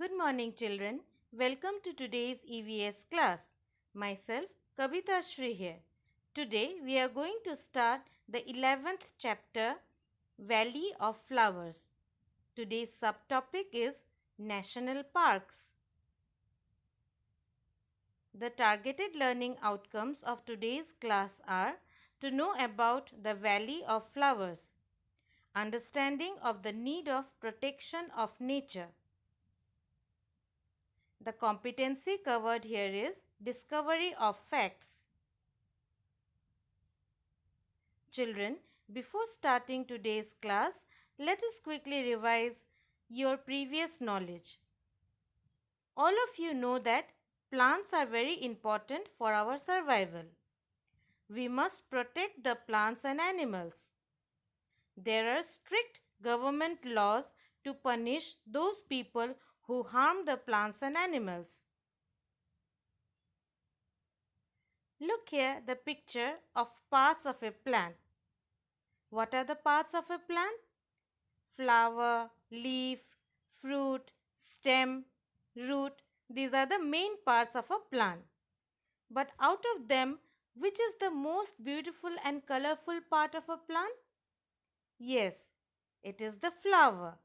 Good morning, children. Welcome to today's EVS class. Myself, Kavita Shri here. Today, we are going to start the 11th chapter, Valley of Flowers. Today's subtopic is National Parks. The targeted learning outcomes of today's class are to know about the Valley of Flowers, understanding of the need of protection of nature. The competency covered here is discovery of facts. Children, before starting today's class, let us quickly revise your previous knowledge. All of you know that plants are very important for our survival. We must protect the plants and animals. There are strict government laws to punish those people who harm the plants and animals. Look here, the picture of parts of a plant. What are the parts of a plant? Flower, leaf, fruit, stem, root. These are the main parts of a plant. But out of them, which is the most beautiful and colorful part of a plant? Yes, it is the flower.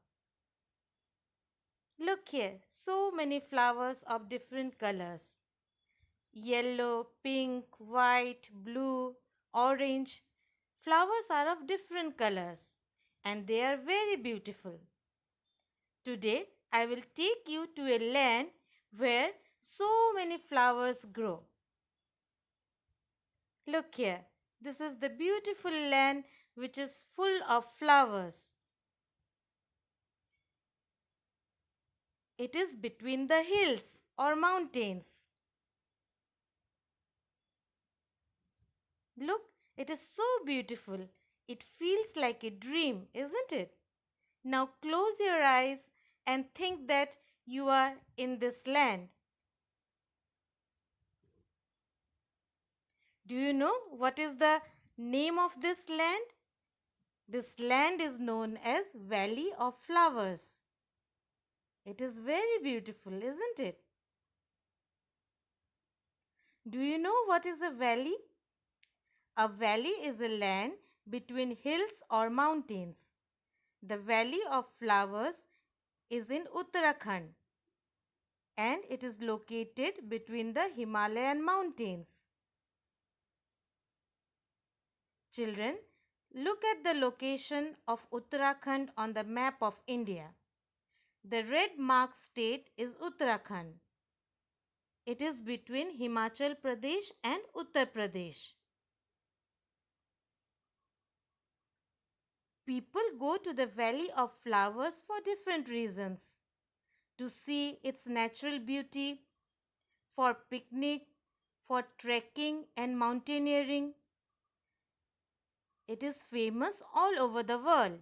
Look here, so many flowers of different colors. Yellow, pink, white, blue, orange. Flowers are of different colors and they are very beautiful. Today, I will take you to a land where so many flowers grow. Look here, this is the beautiful land which is full of flowers. It is between the hills or mountains. Look, it is so beautiful. It feels like a dream, isn't it? Now close your eyes and think that you are in this land. Do you know what is the name of this land? This land is known as Valley of Flowers. It is very beautiful, isn't it? Do you know what is a valley? A valley is a land between hills or mountains. The Valley of Flowers is in Uttarakhand and it is located between the Himalayan mountains. Children, look at the location of Uttarakhand on the map of India. The red marked state is Uttarakhand. It is between Himachal Pradesh and Uttar Pradesh. People go to the Valley of Flowers for different reasons. To see its natural beauty, for picnic, for trekking and mountaineering. It is famous all over the world.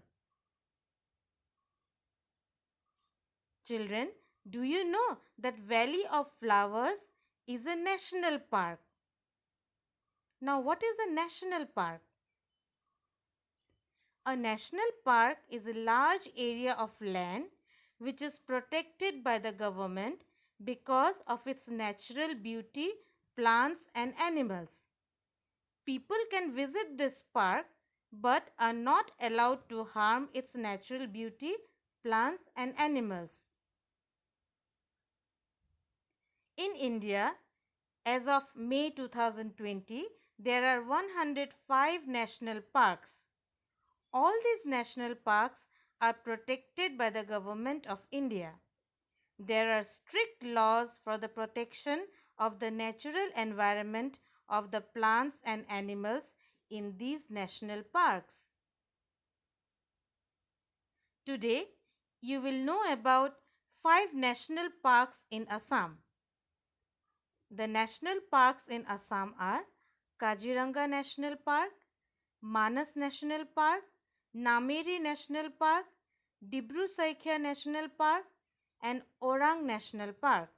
Children, do you know that Valley of Flowers is a national park? Now, what is a national park? A national park is a large area of land which is protected by the government because of its natural beauty, plants and animals. People can visit this park but are not allowed to harm its natural beauty, plants and animals. In India, as of May 2020, there are 105 national parks. All these national parks are protected by the Government of India. There are strict laws for the protection of the natural environment of the plants and animals in these national parks. Today, you will know about 5 national parks in Assam. The national parks in Assam are Kaziranga National Park, Manas National Park, Nameri National Park, Dibru-Saikhya National Park and Orang National Park.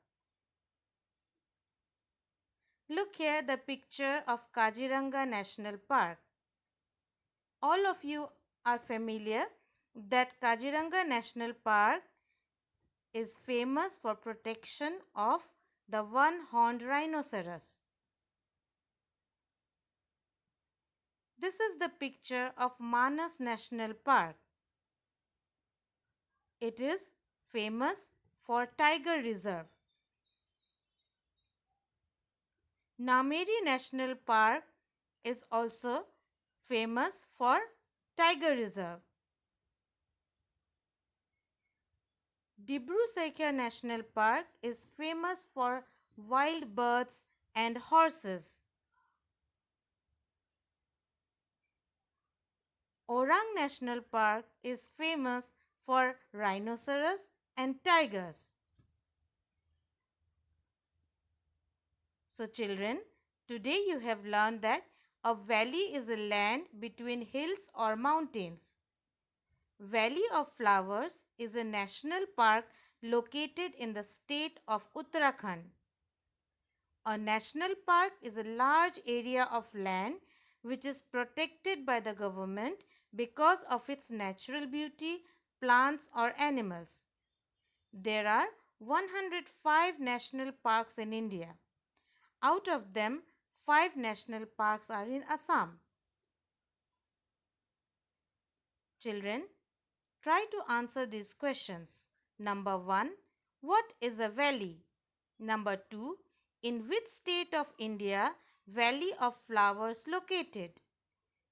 Look here, the picture of Kaziranga National Park. All of you are familiar that Kaziranga National Park is famous for protection of the one-horned rhinoceros. This is the picture of Manas National Park. It is famous for tiger reserve. Nameri National Park is also famous for tiger reserve. Dibru-Saikya National Park is famous for wild birds and horses. Orang National Park is famous for rhinoceros and tigers. So children, today you have learned that a valley is a land between hills or mountains. Valley of Flowers is a national park located in the state of Uttarakhand. A national park is a large area of land which is protected by the government because of its natural beauty, plants or animals. There are 105 national parks in India. Out of them, 5 national parks are in Assam. Children, try to answer these questions. Number 1. What is a valley? Number 2. In which state of India Valley of Flowers located?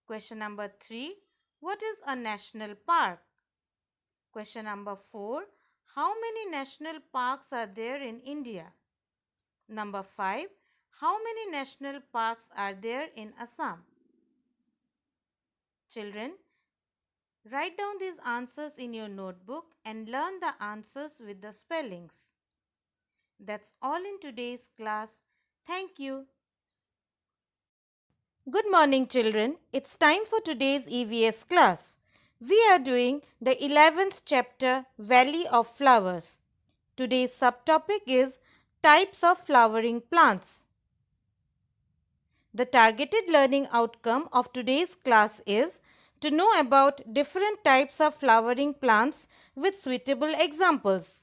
Question number 3. What is a national park? Question number 4. How many national parks are there in India? Number 5. How many national parks are there in Assam? Children, write down these answers in your notebook and learn the answers with the spellings. That's all in today's class. Thank you. Good morning, children. It's time for today's EVS class. We are doing the 11th chapter, Valley of Flowers. Today's subtopic is Types of Flowering Plants. The targeted learning outcome of today's class is to know about different types of flowering plants with suitable examples.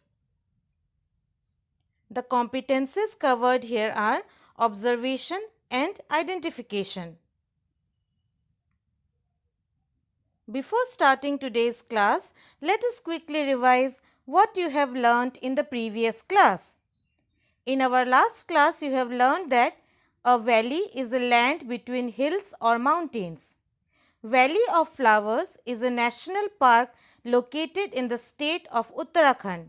The competencies covered here are observation and identification. Before starting today's class, let us quickly revise what you have learnt in the previous class. In our last class, you have learned that a valley is a land between hills or mountains. Valley of Flowers is a national park located in the state of Uttarakhand.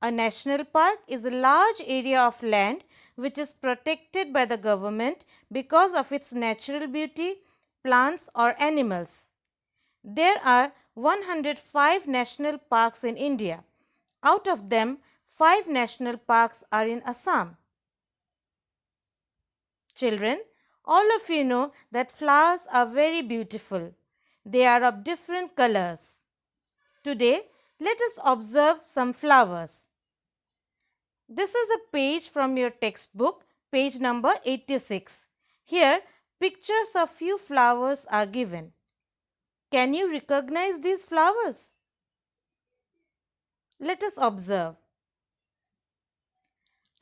A national park is a large area of land which is protected by the government because of its natural beauty, plants or animals. There are 105 national parks in India. Out of them, 5 national parks are in Assam. Children, all of you know that flowers are very beautiful. They are of different colors. Today, let us observe some flowers. This is a page from your textbook, page number 86. Here, pictures of few flowers are given. Can you recognize these flowers? Let us observe.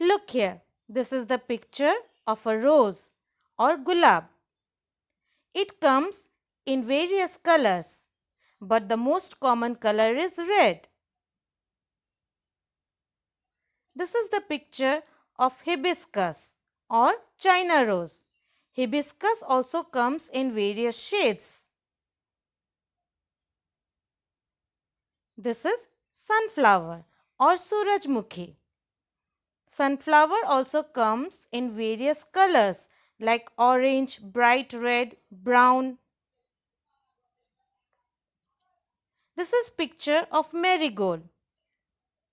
Look here, this is the picture of a rose or gulab. It comes in various colors, but the most common color is red. This is the picture of hibiscus or China rose. Hibiscus also comes in various shades. This is sunflower or Surajmukhi. Sunflower also comes in various colors like orange, bright red, brown. This is picture of marigold.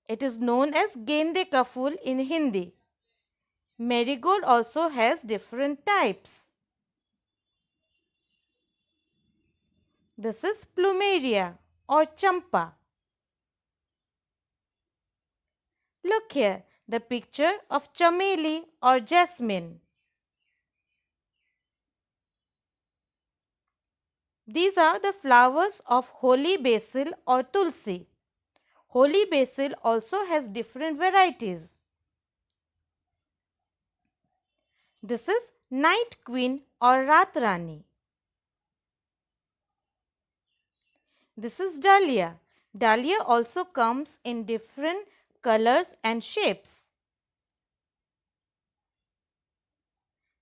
It is known as Gende ka Phool in Hindi. Marigold also has different types. This is plumeria or champa. Look here, the picture of chameli or jasmine. These are the flowers of holy basil or tulsi. Holy basil also has different varieties. This is night queen or Raat Rani. This is dahlia. Dahlia also comes in different colors and shapes.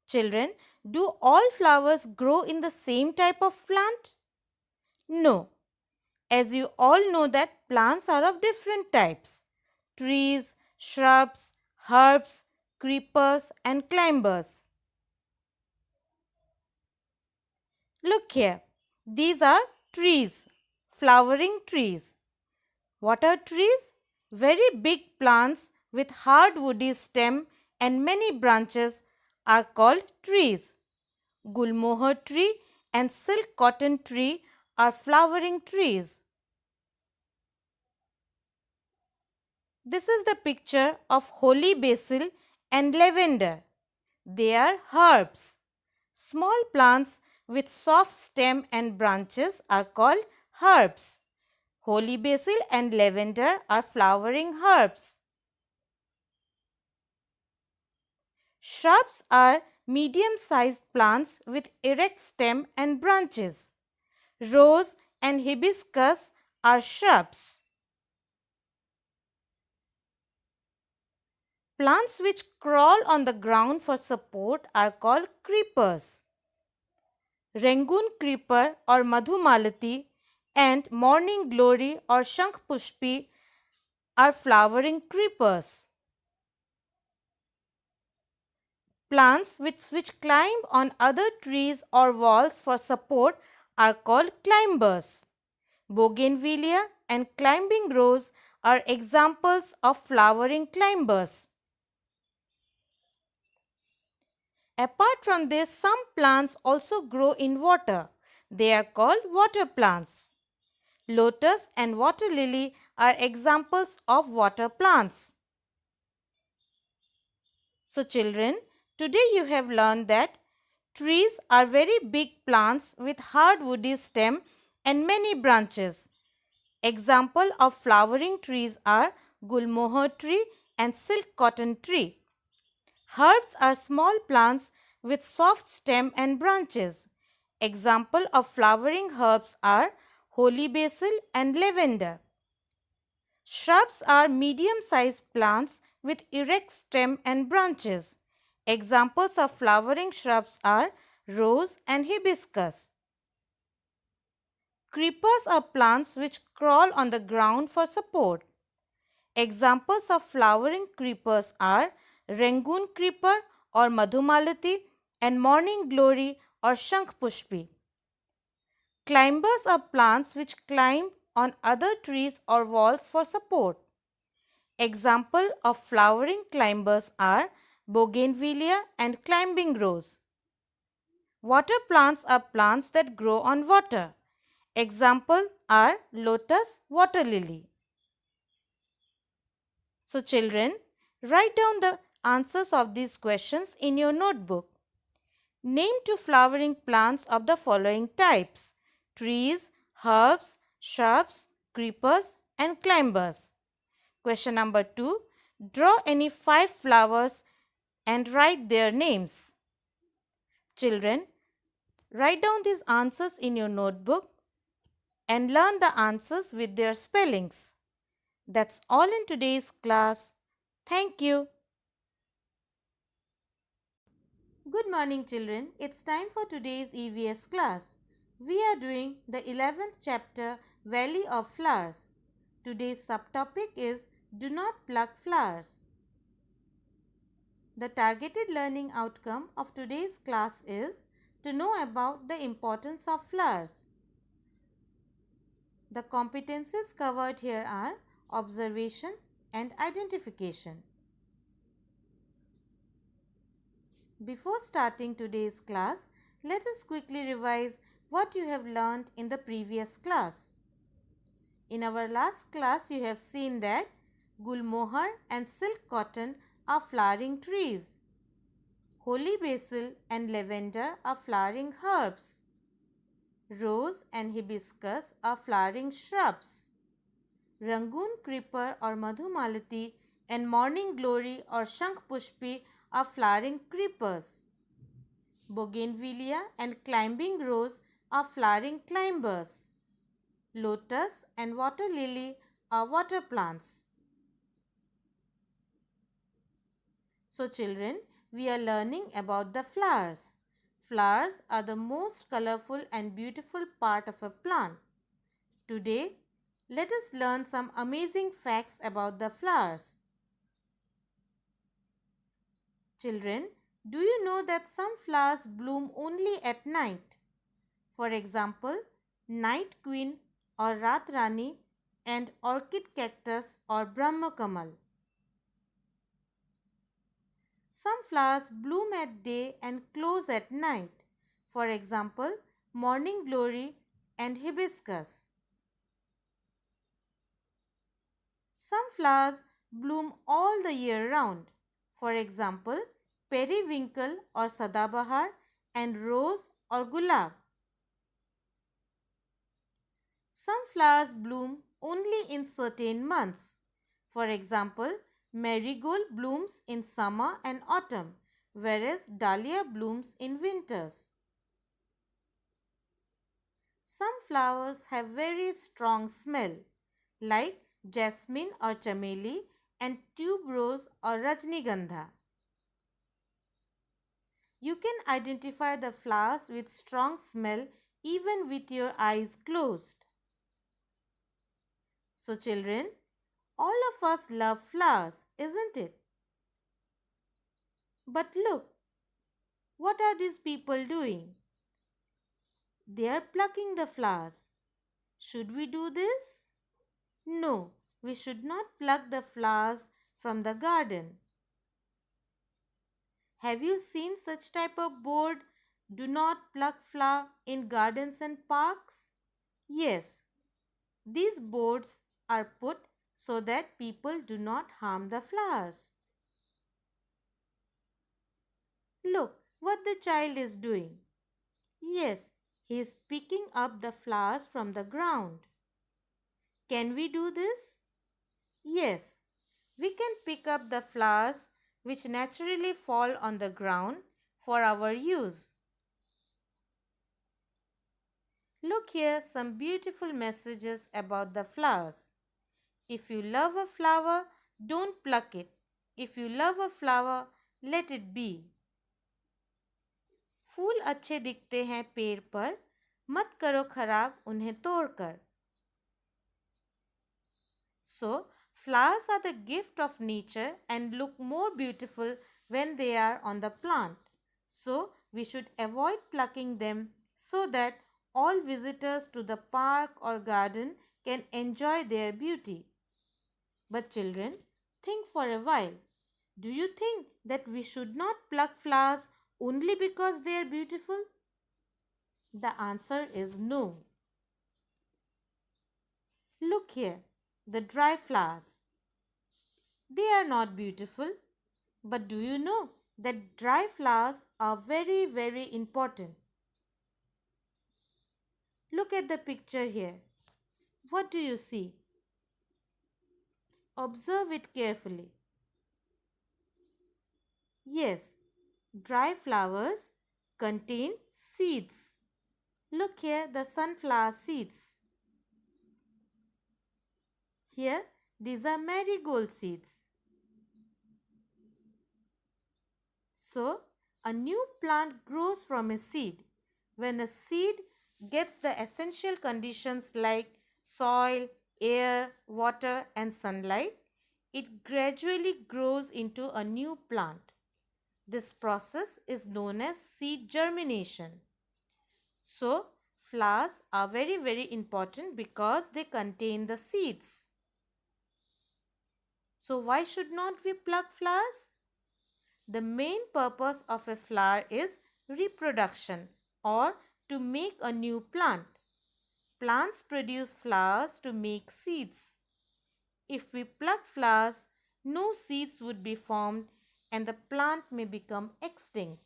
Children, do all flowers grow in the same type of plant? No. As you all know that plants are of different types. Trees, shrubs, herbs, creepers and climbers. Look here. These are trees, flowering trees. What are trees? Very big plants with hard woody stem and many branches are called trees. Gulmohar tree and silk cotton tree are flowering trees. This is the picture of holy basil and lavender. They are herbs. Small plants with soft stem and branches are called herbs. Holy basil and lavender are flowering herbs. Shrubs are medium-sized plants with erect stem and branches. Rose and hibiscus are shrubs. Plants which crawl on the ground for support are called creepers. Rangoon creeper or Madhumalati and morning glory or Shankpushpi are flowering creepers. Plants which climb on other trees or walls for support are called climbers. Bougainvillea and climbing rose are examples of flowering climbers. Apart from this, some plants also grow in water. They are called water plants. Lotus and water lily are examples of water plants. So children, today you have learned that trees are very big plants with hard woody stem and many branches. Example of flowering trees are Gulmohar tree and silk cotton tree. Herbs are small plants with soft stem and branches. Example of flowering herbs are holy basil and lavender. Shrubs are medium-sized plants with erect stem and branches. Examples of flowering shrubs are rose and hibiscus. Creepers are plants which crawl on the ground for support. Examples of flowering creepers are Rangoon creeper or Madhumalati and morning glory or Shankpushpi. Climbers are plants which climb on other trees or walls for support. Example of flowering climbers are Bougainvillea and climbing rose. Water plants are plants that grow on water. Example are lotus, water lily. So children, write down the answers of these questions in your notebook. Name 2 flowering plants of the following types: trees, herbs, shrubs, creepers and climbers. Question number 2. Draw any 5 flowers and write their names. Children, write down these answers in your notebook and learn the answers with their spellings. That's all in today's class. Thank you. Good morning children. It's time for today's EVS class. We are doing the 11th chapter, Valley of Flowers. Today's subtopic is Do Not Pluck Flowers. The targeted learning outcome of today's class is to know about the importance of flowers. The competencies covered here are observation and identification. Before starting today's class, let us quickly revise what you have learned in the previous class. In our last class, you have seen that Gulmohar and silk cotton are flowering trees. Holy basil and lavender are flowering herbs. Rose and hibiscus are flowering shrubs. Rangoon creeper or Madhumalati and morning glory or Shankpushpi are flowering creepers. Bougainvillea and climbing rose are flowering climbers. Lotus and water lily are water plants. So children, we are learning about the flowers. Flowers are the most colorful and beautiful part of a plant. Today, let us learn some amazing facts about the flowers. Children, do you know that some flowers bloom only at night? For example, night queen or Ratrani and orchid cactus or Brahma Kamal. Some flowers bloom at day and close at night. For example, morning glory and hibiscus. Some flowers bloom all the year round. For example, periwinkle or sadabahar and rose or gulab. Some flowers bloom only in certain months. For example, marigold blooms in summer and autumn, whereas dahlia blooms in winters. Some flowers have very strong smell, like jasmine or chameli and tuberose or rajnigandha. You can identify the flowers with strong smell even with your eyes closed. So children, all of us love flowers, isn't it? But look, what are these people doing? They are plucking the flowers. Should we do this? No, we should not pluck the flowers from the garden. Have you seen such type of board, do not pluck flower in gardens and parks? Yes, these boards are put so that people do not harm the flowers. Look what the child is doing. Yes, he is picking up the flowers from the ground. Can we do this? Yes, we can pick up the flowers which naturally fall on the ground for our use. Look here, some beautiful messages about the flowers. If you love a flower, don't pluck it. If you love a flower, let it be. फूल अच्छे दिखते हैं पेड़ पर, मत करो खराब उन्हें तोड़कर. So, flowers are the gift of nature and look more beautiful when they are on the plant. So, we should avoid plucking them so that all visitors to the park or garden can enjoy their beauty. But children, think for a while. Do you think that we should not pluck flowers only because they are beautiful? The answer is no. Look here, the dry flowers. They are not beautiful, but do you know that dry flowers are very, very important? Look at the picture here. What do you see? Observe it carefully. Yes, dry flowers contain seeds. Look here, the sunflower seeds. Here, these are marigold seeds. So, a new plant grows from a seed. When a seed gets the essential conditions like soil, air, water, and sunlight, it gradually grows into a new plant. This process is known as seed germination. So, flowers are very, very important because they contain the seeds. So, why should not we pluck flowers? The main purpose of a flower is reproduction or to make a new plant. Plants produce flowers to make seeds. If we pluck flowers, no seeds would be formed and the plant may become extinct.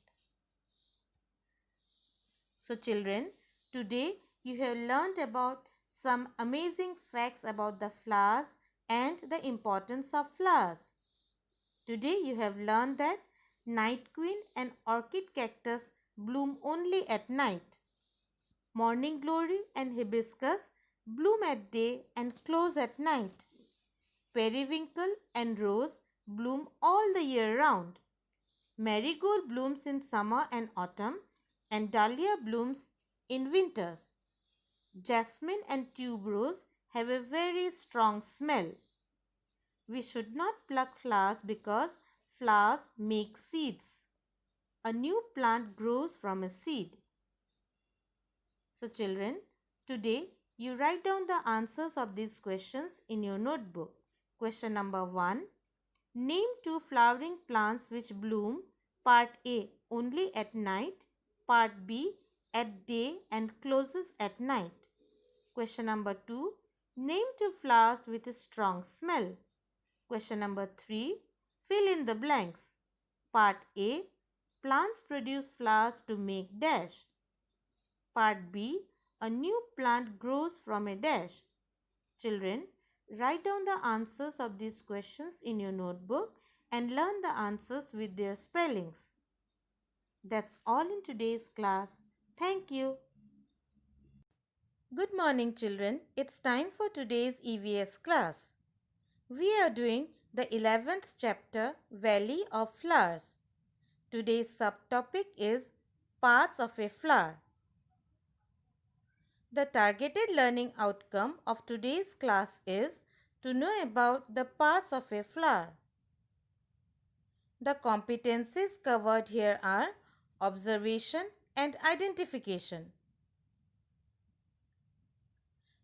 So children, today you have learnt about some amazing facts about the flowers and the importance of flowers. Today you have learned that night queen and orchid cactus bloom only at night. Morning glory and hibiscus bloom at day and close at night. Periwinkle and rose bloom all the year round. Marigold blooms in summer and autumn, and dahlia blooms in winters. Jasmine and tuberose have a very strong smell. We should not pluck flowers because flowers make seeds. A new plant grows from a seed. So children, today you write down the answers of these questions in your notebook. Question number 1. Name two flowering plants which bloom, part A, only at night, part B, at day and closes at night. Question number 2. Name two flowers with a strong smell. Question number 3. Fill in the blanks. Part A. Plants produce flowers to make dash. Part B. A new plant grows from a dash. Children, write down the answers of these questions in your notebook and learn the answers with their spellings. That's all in today's class. Thank you. Good morning, children. It's time for today's EVS class. We are doing the 11th chapter, Valley of Flowers. Today's subtopic is Parts of a Flower. The targeted learning outcome of today's class is to know about the parts of a flower. The competencies covered here are observation and identification.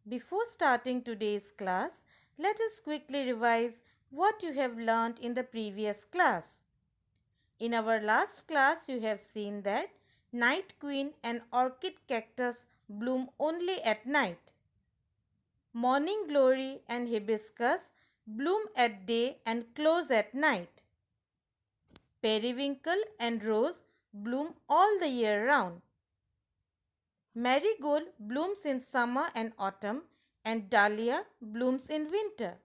Before starting today's class, let us quickly revise what you have learned in the previous class. In our last class, you have seen that night queen and orchid cactus bloom only at night. Morning glory and hibiscus bloom at day and close at night. Periwinkle and rose bloom all the year round. Marigold blooms in summer and autumn, and dahlia blooms in winter.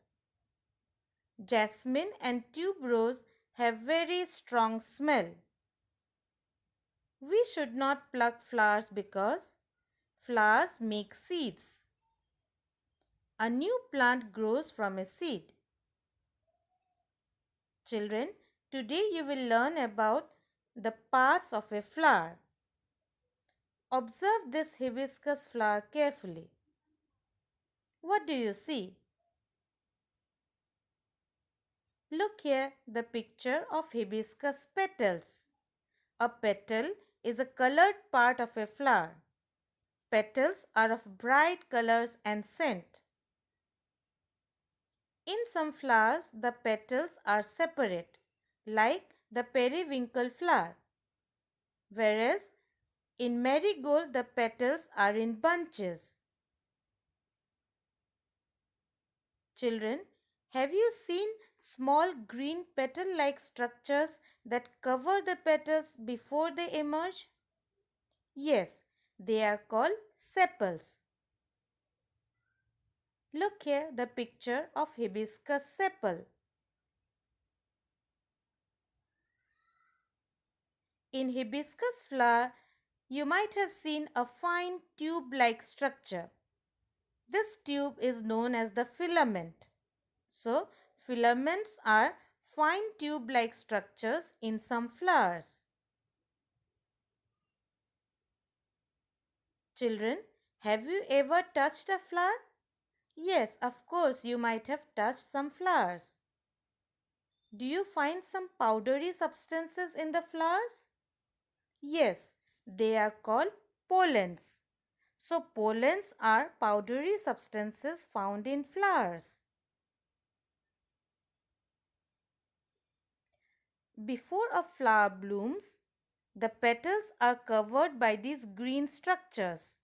Jasmine and tuberose have very strong smell. We should not pluck flowers because flowers make seeds. A new plant grows from a seed. Children, today you will learn about the parts of a flower. Observe this hibiscus flower carefully. What do you see? Look here, the picture of hibiscus petals. A petal is a colored part of a flower. Petals are of bright colors and scent. In some flowers, the petals are separate, like the periwinkle flower, whereas in marigold, the petals are in bunches. Children, have you seen small green petal-like structures that cover the petals before they emerge? Yes, they are called sepals. Look here, the picture of hibiscus sepal. In hibiscus flower, you might have seen a fine tube-like structure. This tube is known as the filament. So, filaments are fine tube-like structures in some flowers. Children, have you ever touched a flower? Yes, of course, you might have touched some flowers. Do you find some powdery substances in the flowers? Yes, they are called pollens. So, pollens are powdery substances found in flowers. Before a flower blooms, the petals are covered by these green structures.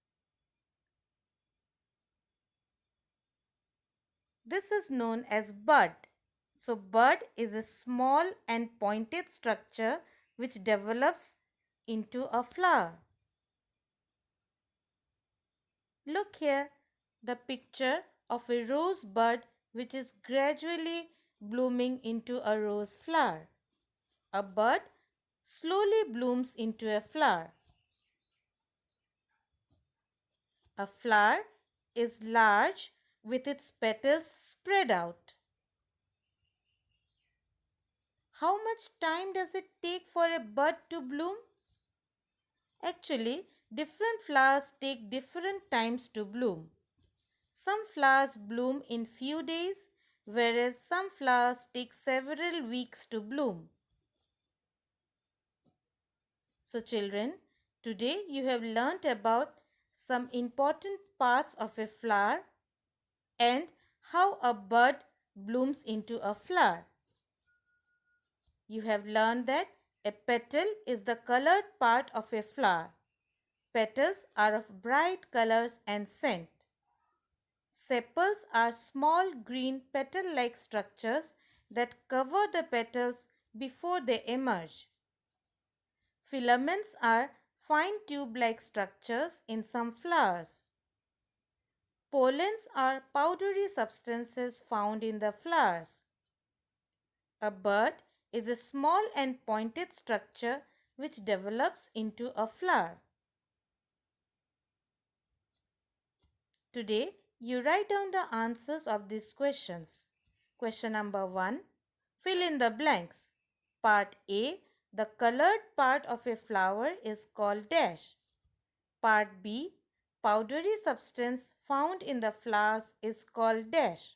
This is known as bud. So, bud is a small and pointed structure which develops into a flower. Look here, the picture of a rose bud which is gradually blooming into a rose flower. A bud slowly blooms into a flower. A flower is large with its petals spread out. How much time does it take for a bud to bloom? Actually, different flowers take different times to bloom. Some flowers bloom in few days, whereas some flowers take several weeks to bloom. So children, today you have learnt about some important parts of a flower and how a bud blooms into a flower. You have learned that a petal is the colored part of a flower. Petals are of bright colors and scent. Sepals are small green petal-like structures that cover the petals before they emerge. Filaments are fine tube-like structures in some flowers. Pollens are powdery substances found in the flowers. A bud is a small and pointed structure which develops into a flower. Today, you write down the answers of these questions. Question number 1. Fill in the blanks. Part A. The colored part of a flower is called dash. Part B. Powdery substance found in the flowers is called dash.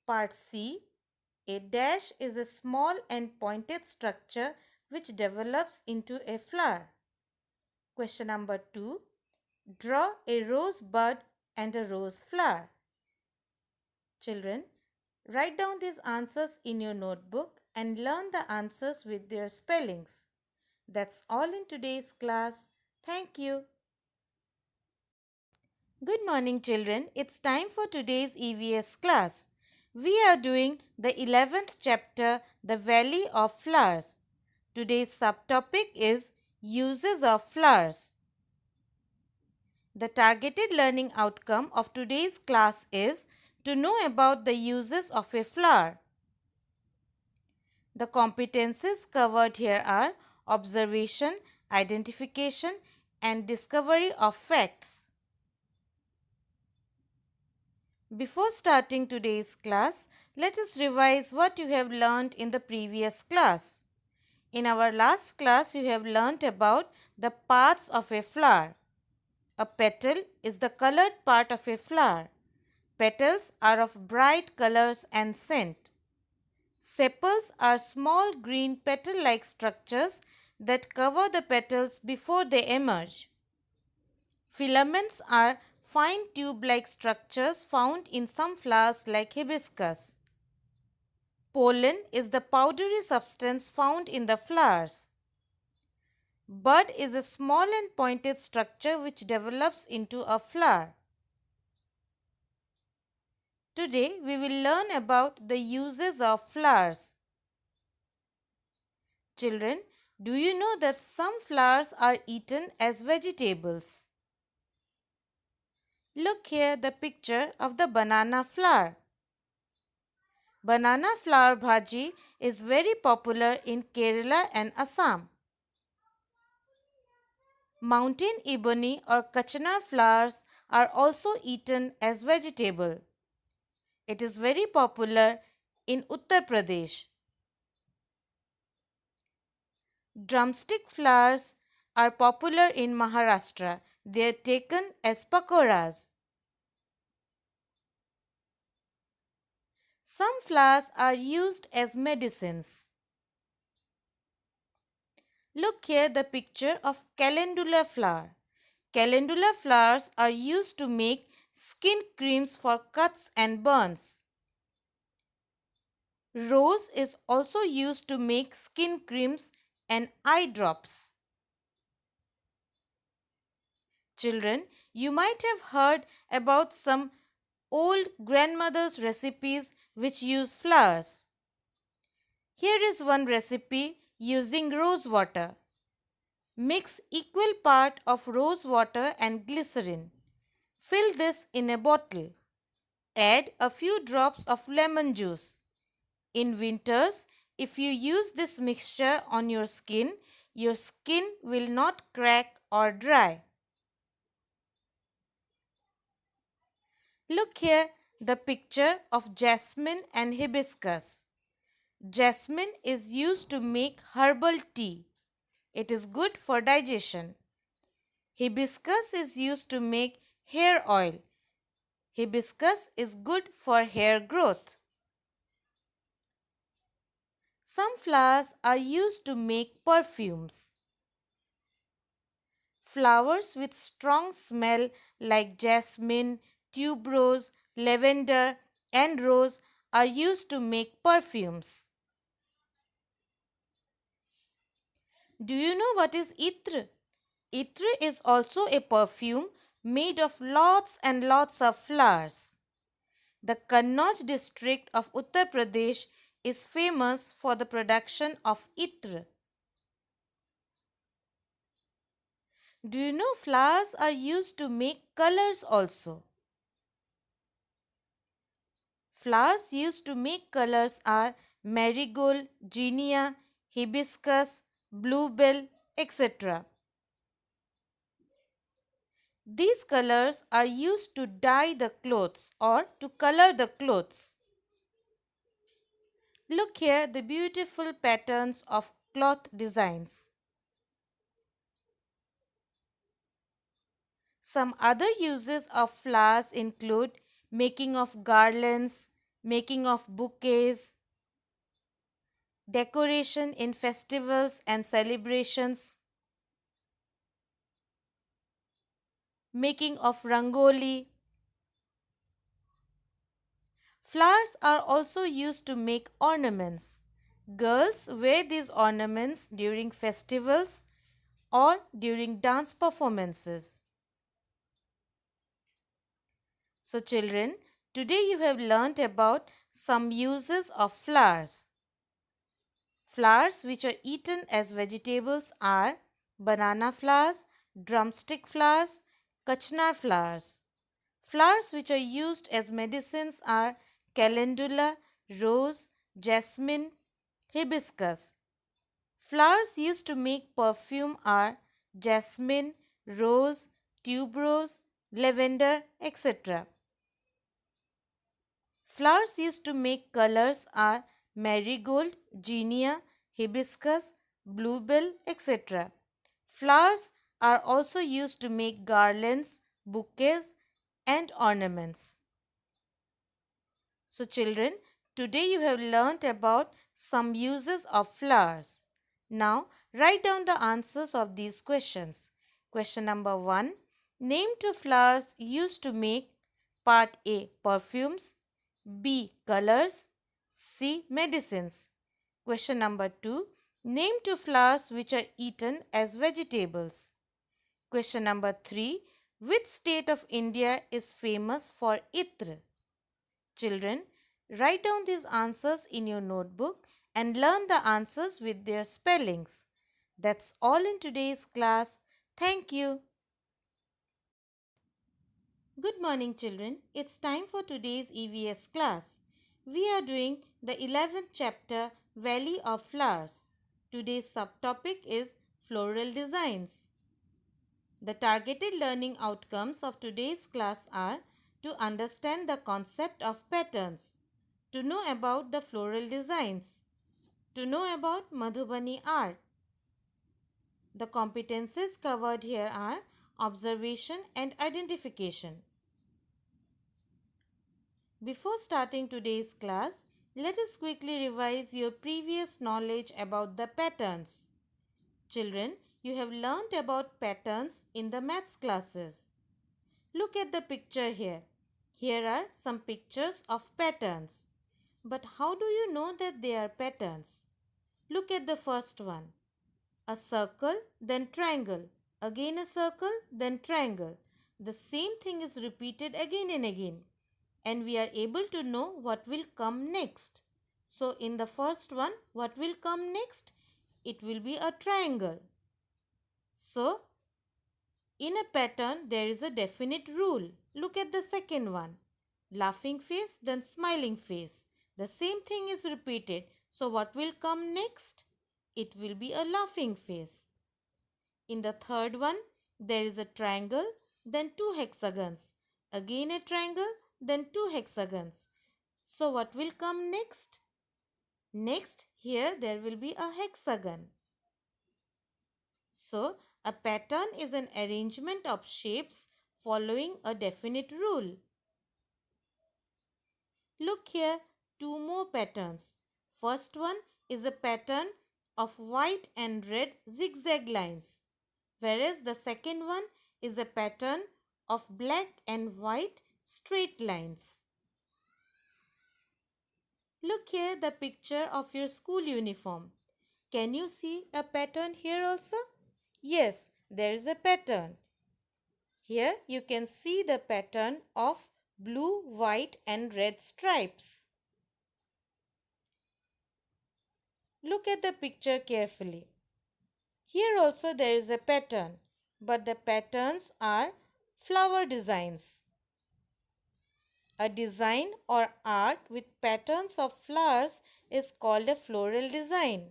Part C. A dash is a small and pointed structure which develops into a flower. Question number 2. Draw a rose bud and a rose flower. Children, write down these answers in your notebook and learn the answers with their spellings. That's all in today's class. Thank you. Good morning, children. It's time for today's EVS class. We are doing the 11th chapter, The Valley of Flowers. Today's subtopic is Uses of Flowers. The targeted learning outcome of today's class is to know about the uses of a flower. The competencies covered here are observation, identification, and discovery of facts. Before starting today's class, let us revise what you have learned in the previous class. In our last class, you have learnt about the parts of a flower. A petal is the colored part of a flower. Petals are of bright colors and scent. Sepals are small green petal-like structures that cover the petals before they emerge. Filaments are fine tube-like structures found in some flowers like hibiscus. Pollen is the powdery substance found in the flowers. Bud is a small and pointed structure which develops into a flower. Today we will learn about the uses of flowers. Children, do you know that some flowers are eaten as vegetables? Look here, the picture of the banana flower. Banana flower bhaji is very popular in Kerala and Assam. Mountain ebony or kachana flowers are also eaten as vegetable. It is very popular in Uttar Pradesh. Drumstick flowers are popular in Maharashtra. They are taken as pakoras. Some flowers are used as medicines. Look here, the picture of calendula flower. Calendula flowers are used to make skin creams for cuts and burns. Rose is also used to make skin creams and eye drops. Children, you might have heard about some old grandmother's recipes which use flowers. Here is one recipe using rose water. Mix equal part of rose water and glycerin. Fill this in a bottle. Add a few drops of lemon juice. In winters, if you use this mixture on your skin will not crack or dry. Look here, the picture of jasmine and hibiscus. Jasmine is used to make herbal tea. It is good for digestion. Hibiscus is used to make hair oil. Hibiscus is good for hair growth. Some flowers are used to make perfumes. Flowers with strong smell like jasmine, tuberose, lavender and rose are used to make perfumes. Do you know what is Itr? Itr is also a perfume made of lots and lots of flowers. The Kannauj district of Uttar Pradesh is famous for the production of Itr. Do you know flowers are used to make colors also? Flowers used to make colors are marigold, ginea, hibiscus, bluebell, etc. These colors are used to dye the clothes or to color the clothes. Look here, the beautiful patterns of cloth designs. Some other uses of flowers include making of garlands, making of bouquets, decoration in festivals and celebrations, making of rangoli. Flowers are also used to make ornaments. Girls wear these ornaments during festivals or during dance performances. So children, today you have learnt about some uses of flowers. Flowers which are eaten as vegetables are banana flowers, drumstick flowers, kachnar flowers. Flowers which are used as medicines are calendula, rose, jasmine, hibiscus. Flowers used to make perfume are jasmine, rose, tuberose, lavender, etc. Flowers used to make colors are marigold, ginea, hibiscus, bluebell, etc. Flowers are also used to make garlands, bouquets and ornaments. So children, today you have learnt about some uses of flowers. Now write down the answers of these questions. Question number 1. Name two flowers used to make part A. Perfumes, B. Colors, C. Medicines. Question number 2. Name two flowers which are eaten as vegetables. Question number 3. Which state of India is famous for Itr? Children, write down these answers in your notebook and learn the answers with their spellings. That's all in today's class. Thank you. Good morning children. It's time for today's EVS class. We are doing the 11th chapter Valley of Flowers. Today's subtopic is floral designs. The targeted learning outcomes of today's class are to understand the concept of patterns, to know about the floral designs, to know about Madhubani art. The competencies covered here are observation and identification. Before starting today's class, let us quickly revise your previous knowledge about the patterns. Children, you have learnt about patterns in the maths classes. Look at the picture here. Here are some pictures of patterns. But how do you know that they are patterns? Look at the first one. A circle, then triangle. Again a circle, then triangle. The same thing is repeated again and again. And we are able to know what will come next. So in the first one, what will come next? It will be a triangle. So in a pattern, there is a definite rule. Look at the second one. Laughing face, then smiling face. The same thing is repeated. So what will come next? It will be a laughing face. In the third one, there is a triangle, then two hexagons. Again a triangle, then two hexagons. So what will come next? Next, here there will be a hexagon. So, a pattern is an arrangement of shapes following a definite rule. Look here, two more patterns. First one is a pattern of white and red zigzag lines, whereas the second one is a pattern of black and white straight lines. Look here, the picture of your school uniform. Can you see a pattern here also? Yes, there is a pattern. Here you can see the pattern of blue, white and red stripes. Look at the picture carefully. Here also there is a pattern, but the patterns are flower designs. A design or art with patterns of flowers is called a floral design.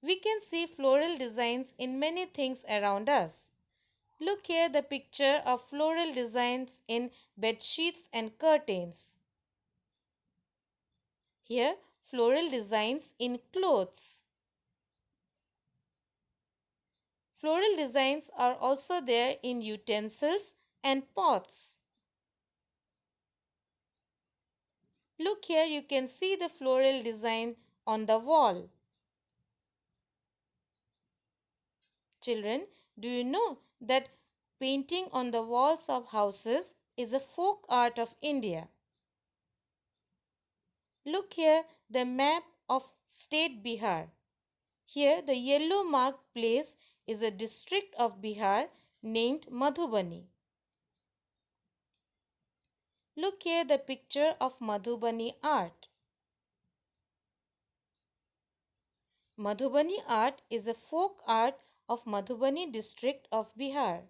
We can see floral designs in many things around us. Look here, the picture of floral designs in bed sheets and curtains. Here, floral designs in clothes. Floral designs are also there in utensils and pots. Look here, you can see the floral design on the wall. Children, do you know that painting on the walls of houses is a folk art of India? Look here, the map of state Bihar. Here, the yellow marked place is a district of Bihar named Madhubani. Look here, the picture of Madhubani art. Madhubani art is a folk art of Madhubani district of Bihar.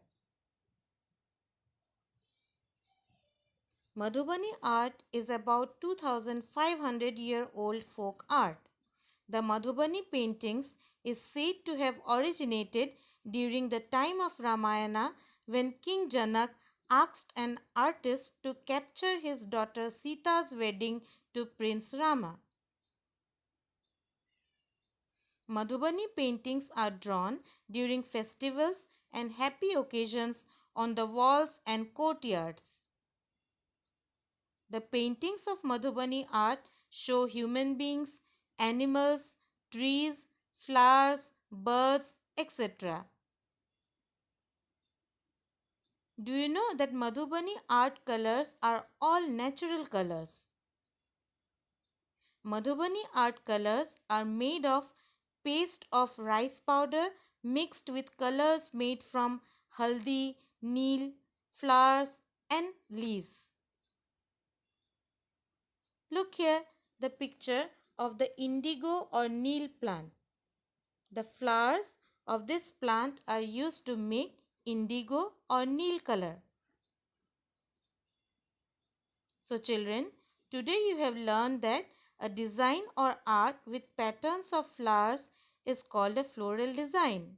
Madhubani art is about 2500-year-old folk art. The Madhubani paintings is said to have originated during the time of Ramayana when King Janak asked an artist to capture his daughter Sita's wedding to Prince Rama. Madhubani paintings are drawn during festivals and happy occasions on the walls and courtyards. The paintings of Madhubani art show human beings, animals, trees, flowers, birds, etc. Do you know that Madhubani art colors are all natural colors? Madhubani art colors are made of paste of rice powder mixed with colors made from haldi, neel, flowers and leaves. Look here, the picture of the indigo or neel plant. The flowers of this plant are used to make indigo or neel color. So children, today you have learned that a design or art with patterns of flowers is called a floral design.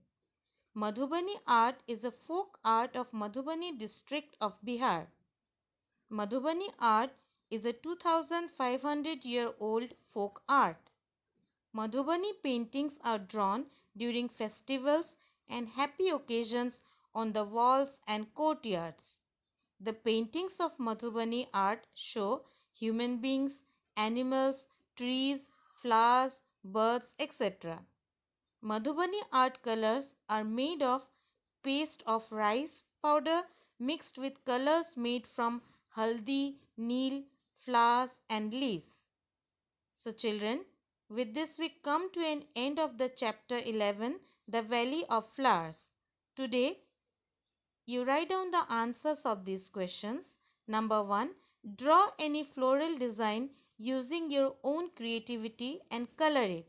Madhubani art is a folk art of Madhubani district of Bihar. Madhubani art is a 2500-year-old folk art. Madhubani paintings are drawn during festivals and happy occasions on the walls and courtyards. The paintings of Madhubani art show human beings, animals, trees, flowers, birds, etc. Madhubani art colors are made of paste of rice powder mixed with colors made from haldi, neel, flowers and leaves. So children, with this we come to an end of the chapter 11, the Valley of Flowers. Today, you write down the answers of these questions. Number 1, draw any floral design using your own creativity and color it.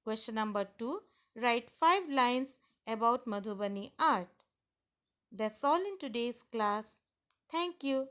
Question number 2, write 5 lines about Madhubani art. That's all in today's class. Thank you.